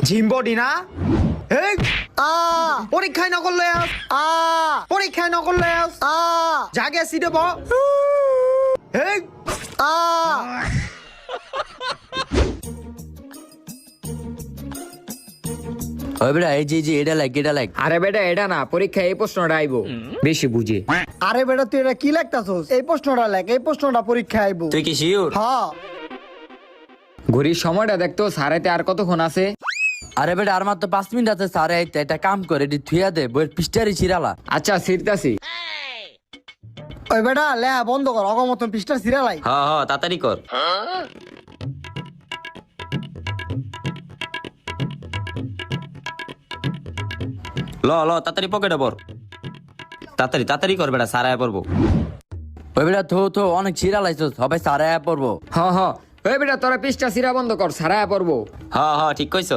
জিম্বডি না এই পরীক্ষায় নকল লয়ে আস পরীক্ষায় নকল লয়ে আস জাগে সিটে ব এই ওই বেটা এই যে এটা লাইক আরে বেটা এটা না পরীক্ষা এই প্রশ্নটা আইবো বেশি বুঝে। আরে বেটা তুই এটা কি লিখতাছস? এই প্রশ্নটা লেখ, এই প্রশ্নটা পরীক্ষা আইবো। তুই কি শিওর? হ্যাঁ। ঘড়ির সময়টা দেখতো সাড়েতে আর কতক্ষণ আছে? আরে বেটা আর মাত্র 5 মিনিট আছে স্যার আইতে, এটা কাম করে এটি থুইয়া দে বইয়ের পৃষ্ঠারি ছিড়ালা। আচ্ছা ছিড়তাছি। ওই বেটা লেহা বন্ধ কর, অগমতন পৃষ্ঠা সিরিয়ালাই। হ্যাঁ তাড়াতাড়ি কর। ল তাড়াতাড়ি পকেটে পর, তাড়াতাড়ি কর বেটা, স্যার আয়া পড়বো। ওই বেটা থো অনেক ছিড়ালাইছস, হবে স্যার আয়া পড়বো। হ ওই বেটা তোরা পৃষ্ঠা ছিড়া বন্ধ কর, সারা পড়বো। হ্যাঁ ঠিক কইছ।